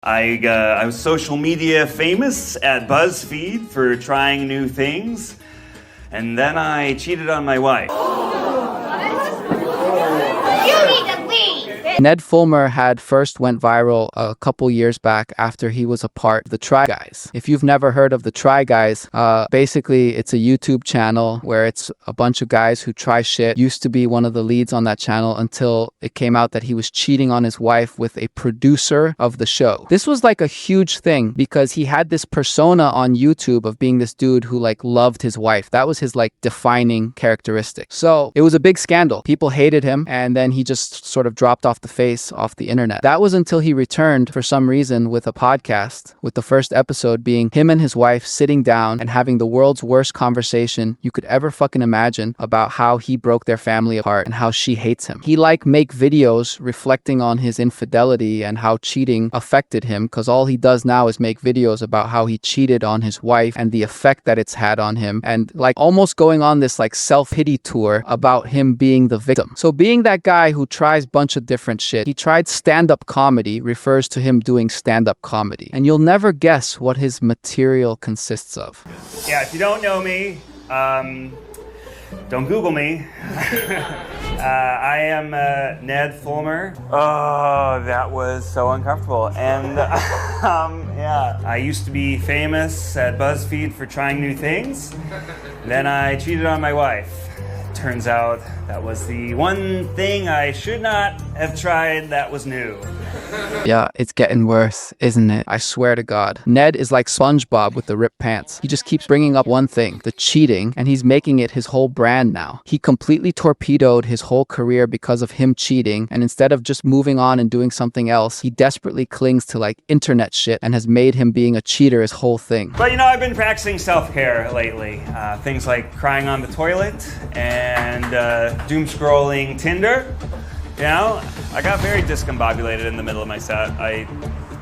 I was social media famous at BuzzFeed for trying new things, and then I cheated on my wife. You need to leave! Ned Fulmer had first went viral a couple years back after he was a part of the Try Guys. If you've never heard of the Try Guys, basically it's a YouTube channel where it's a bunch of guys who try shit. Used to be one of the leads on that channel until it came out that he was cheating on his wife with a producer of the show. This was like a huge thing because he had this persona on YouTube of being this dude who like loved his wife. That was his like defining characteristic. So it was a big scandal. People hated him, and then he just sort of dropped off the face off the internet. That was until he returned for some reason with a podcast, with the first episode being him and his wife sitting down and having the world's worst conversation you could ever fucking imagine about how he broke their family apart and how she hates him. He like make videos reflecting on his infidelity and how cheating affected him, because all he does now is make videos about how he cheated on his wife and the effect that it's had on him, and like almost going on this like self-pity tour about him being the victim. So being that guy who tries a bunch of different shit, he tried stand-up comedy, refers to him doing stand-up comedy, and you'll never guess what his material consists of. Yeah, if you don't know me, don't Google me. I am Ned Fulmer. Oh, that was so uncomfortable. And yeah, I used to be famous at BuzzFeed for trying new things. Then I cheated on my wife. Turns out that was the one thing I should not have tried that was new. Yeah, it's getting worse, isn't it? I swear to God. Ned is like SpongeBob with the ripped pants. He just keeps bringing up one thing, the cheating, and he's making it his whole brand now. He completely torpedoed his whole career because of him cheating, and instead of just moving on and doing something else, he desperately clings to like internet shit and has made him being a cheater his whole thing. But you know, I've been practicing self-care lately. Things like crying on the toilet and doom scrolling Tinder. You know, I got very discombobulated in the middle of my set. I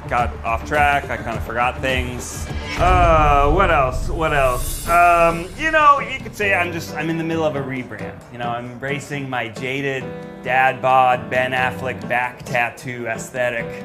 got off track, I kind of forgot things. What else? You know, you could say I'm in the middle of a rebrand. You know, I'm embracing my jaded dad bod Ben Affleck back tattoo aesthetic.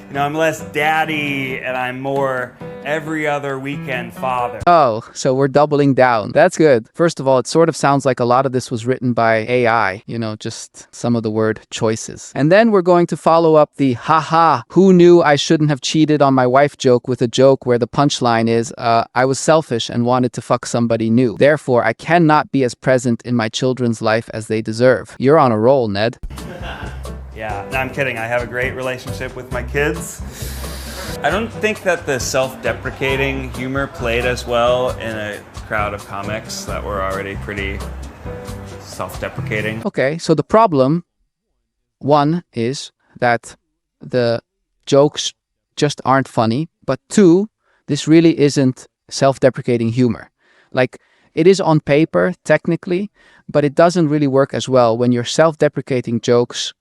You know, I'm less daddy and I'm more every other weekend father. Oh, so we're doubling down. That's good. First of all, it sort of sounds like a lot of this was written by AI, you know, just some of the word choices. And then we're going to follow up the haha, who knew I shouldn't have cheated on my wife joke with a joke where the punchline is, I was selfish and wanted to fuck somebody new. Therefore, I cannot be as present in my children's life as they deserve. You're on a roll, Ned. Yeah, no, I'm kidding. I have a great relationship with my kids. I don't think that the self-deprecating humor played as well in a crowd of comics that were already pretty self-deprecating. Okay, so the problem, one, is that the jokes just aren't funny, but two, this really isn't self-deprecating humor. Like, it is on paper, technically, but it doesn't really work as well when your self-deprecating jokes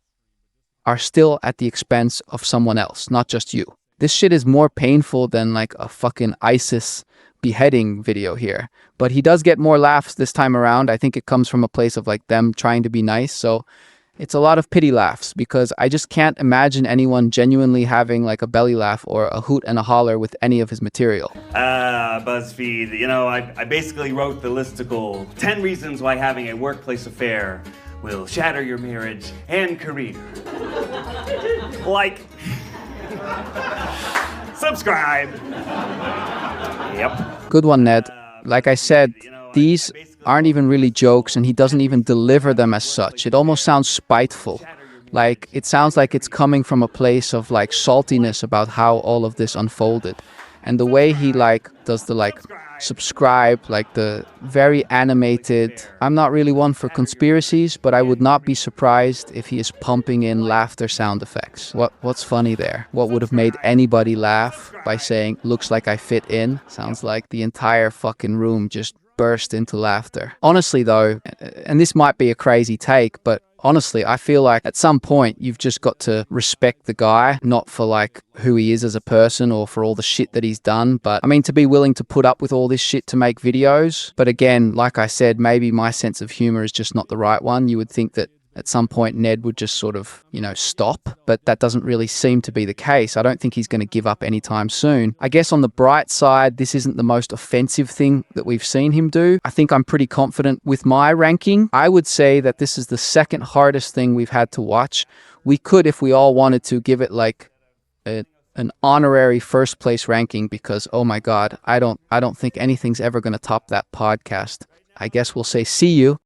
are still at the expense of someone else, not just you. This shit is more painful than like a fucking ISIS beheading video here. But he does get more laughs this time around. I think it comes from a place of like them trying to be nice. So it's a lot of pity laughs because I just can't imagine anyone genuinely having like a belly laugh or a hoot and a holler with any of his material. BuzzFeed, you know, I basically wrote the listicle 10 reasons why having a workplace affair will shatter your marriage and career. Like, subscribe. Yep. Good one, Ned. Like I said, these aren't even really jokes, and he doesn't even deliver them as such. It almost sounds spiteful. Like, it sounds like it's coming from a place of like saltiness about how all of this unfolded. And the way he like does the like subscribe, like the very animated, I'm not really one for conspiracies, but I would not be surprised if he is pumping in laughter sound effects. What's funny there? What would have made anybody laugh by saying, looks like I fit in? Sounds like the entire fucking room just burst into laughter. Honestly though, and this might be a crazy take, but honestly, I feel like at some point you've just got to respect the guy, not for like who he is as a person or for all the shit that he's done, but I mean to be willing to put up with all this shit to make videos. But again, like I said, maybe my sense of humor is just not the right one. You would think that at some point Ned would just sort of, stop. But that doesn't really seem to be the case. I don't think he's going to give up anytime soon. I guess on the bright side, this isn't the most offensive thing that we've seen him do. I think I'm pretty confident with my ranking. I would say that this is the second hardest thing we've had to watch. We could, if we all wanted to, give it like an honorary first place ranking because, oh my God, I don't think anything's ever going to top that podcast. I guess we'll say see you.